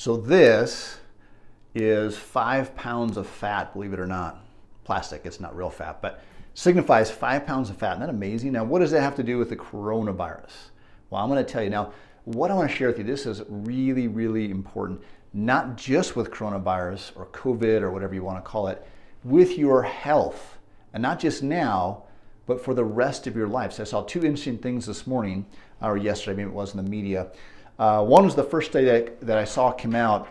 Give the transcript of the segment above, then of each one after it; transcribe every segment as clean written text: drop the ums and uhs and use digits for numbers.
So this is 5 pounds of fat, believe it or not. Plastic, it's not real fat, but signifies 5 pounds of fat. Isn't that amazing? Now, what does that have to do with the coronavirus? Well, I'm going to tell you now, what I want to share with you, this is really, really important, not just with coronavirus or COVID or whatever you want to call it, with your health. And not just now, but for the rest of your life. So I saw two interesting things this morning, or yesterday, maybe it was in the media. One was the first study that I saw came out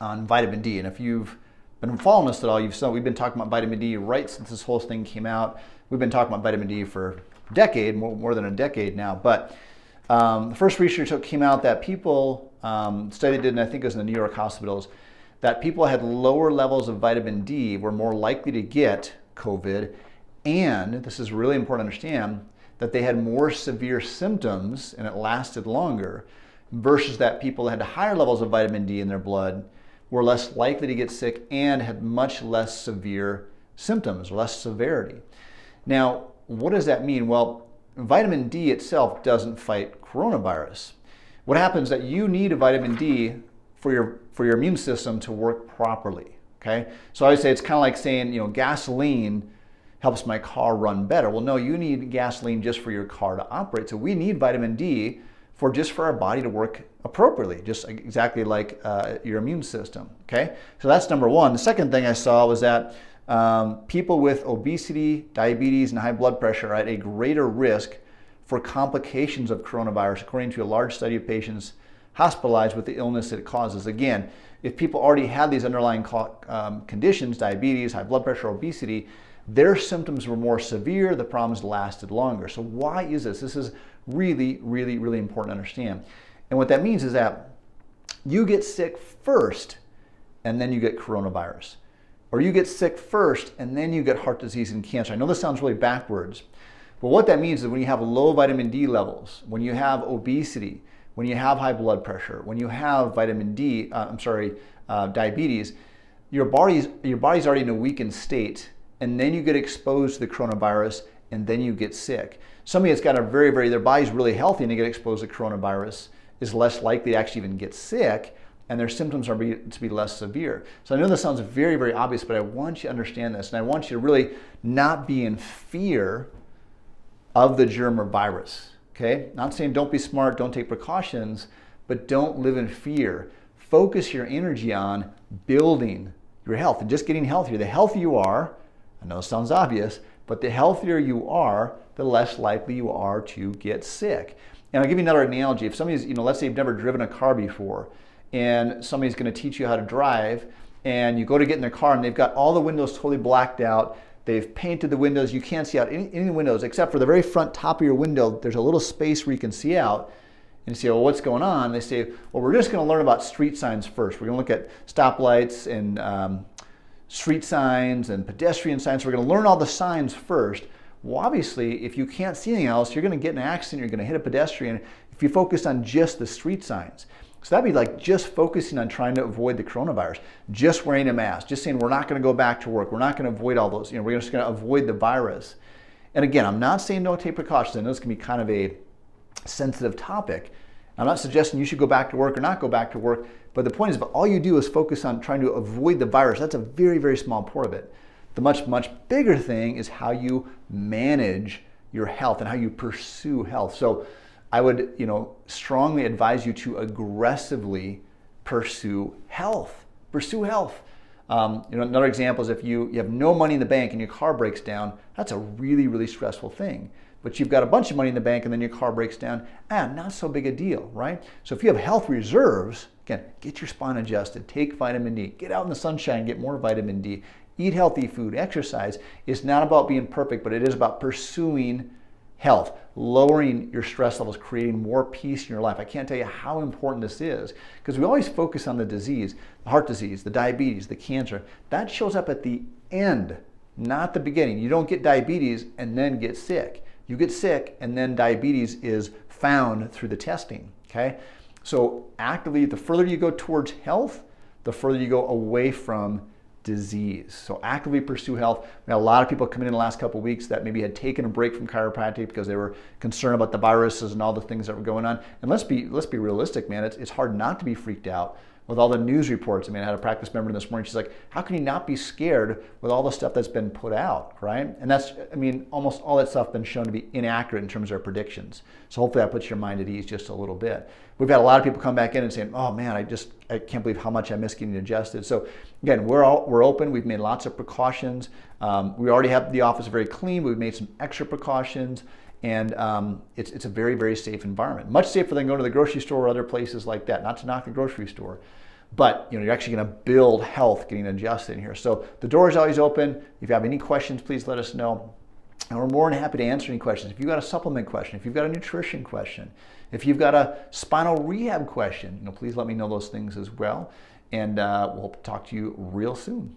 on vitamin D. And if you've been following us at all, you've seen we've been talking about vitamin D right since this whole thing came out. We've been talking about vitamin D for a decade, more than a decade now. But the first research that came out that people, study did, and I think it was in the New York hospitals, that people had lower levels of vitamin D were more likely to get COVID. And this is really important to understand, that they had more severe symptoms and it lasted longer, versus that people that had higher levels of vitamin D in their blood were less likely to get sick and had much less severe symptoms, less severity. Now, what does that mean? Well, vitamin D itself doesn't fight coronavirus. What happens is that you need a vitamin D for your immune system to work properly, okay? So I would say it's kind of like saying, gasoline helps my car run better. Well, no, you need gasoline just for your car to operate. So we need vitamin D for our body to work appropriately, just exactly like your immune system, okay? So that's number one. The second thing I saw was that people with obesity, diabetes, and high blood pressure are at a greater risk for complications of coronavirus, according to a large study of patients hospitalized with the illness it causes. Again, if people already had these underlying conditions, diabetes, high blood pressure, obesity, their symptoms were more severe, the problems lasted longer. So why is this? This is really, really, really important to understand. And what that means is that you get sick first and then you get coronavirus. Or you get sick first and then you get heart disease and cancer. I know this sounds really backwards, but what that means is when you have low vitamin D levels, when you have obesity, when you have high blood pressure, when you have diabetes, your body's already in a weakened state, and then you get exposed to the coronavirus, and then you get sick. Somebody that's got their body's really healthy and they get exposed to coronavirus is less likely to actually even get sick, and their symptoms are to be less severe. So I know this sounds very, very obvious, but I want you to understand this, and I want you to really not be in fear of the germ or virus, okay? Not saying don't be smart, don't take precautions, but don't live in fear. Focus your energy on building your health and just getting healthier. The healthier you are, I know it sounds obvious, but the healthier you are, the less likely you are to get sick. And I'll give you another analogy. If somebody's, let's say you've never driven a car before, and somebody's going to teach you how to drive, and you go to get in their car and they've got all the windows totally blacked out, they've painted the windows, you can't see out any windows except for the very front top of your window, there's a little space where you can see out. And you say, well, what's going on? They say, well, we're just going to learn about street signs first. We're going to look at stoplights and street signs and pedestrian signs. So we're going to learn all the signs first. Well, obviously, if you can't see anything else, you're going to get in an accident, you're going to hit a pedestrian if you focus on just the street signs. So that'd be like just focusing on trying to avoid the coronavirus, just wearing a mask, just saying we're not going to go back to work, we're not going to avoid all those, we're just going to avoid the virus. And again, I'm not saying don't take precautions. I know this can be kind of a sensitive topic. I'm not suggesting you should go back to work or not go back to work, but the point is, if all you do is focus on trying to avoid the virus, that's a very, very small part of it. The much, much bigger thing is how you manage your health and how you pursue health. So I would, strongly advise you to aggressively pursue health. Pursue health. Another example is if you have no money in the bank and your car breaks down, that's a really, really stressful thing. But you've got a bunch of money in the bank and then your car breaks down, not so big a deal, right? So if you have health reserves, again, get your spine adjusted, take vitamin D, get out in the sunshine, get more vitamin D, eat healthy food, exercise. It's not about being perfect, but it is about pursuing health, lowering your stress levels, creating more peace in your life. I can't tell you how important this is, because we always focus on the disease, the heart disease, the diabetes, the cancer. That shows up at the end, not the beginning. You don't get diabetes and then get sick. You get sick and then diabetes is found through the testing, okay? So actively, the further you go towards health, the further you go away from disease. So actively pursue health. We had a lot of people coming in the last couple of weeks that maybe had taken a break from chiropractic because they were concerned about the viruses and all the things that were going on. And let's be realistic, man. It's hard not to be freaked out with all the news reports. I mean, I had a practice member this morning, she's like, how can you not be scared with all the stuff that's been put out, right? And that's, I mean, almost all that stuff been shown to be inaccurate in terms of our predictions. So hopefully that puts your mind at ease just a little bit. We've had a lot of people come back in and saying, oh man, I can't believe how much I miss getting adjusted. So again, we're open. We've made lots of precautions. We already have the office very clean. We've made some extra precautions. And it's a very, very safe environment. Much safer than going to the grocery store or other places like that. Not to knock the grocery store, but you're actually going to build health getting adjusted in here. So the door is always open. If you have any questions, please let us know. And we're more than happy to answer any questions. If you've got a supplement question, if you've got a nutrition question, if you've got a spinal rehab question, please let me know those things as well. And we'll talk to you real soon.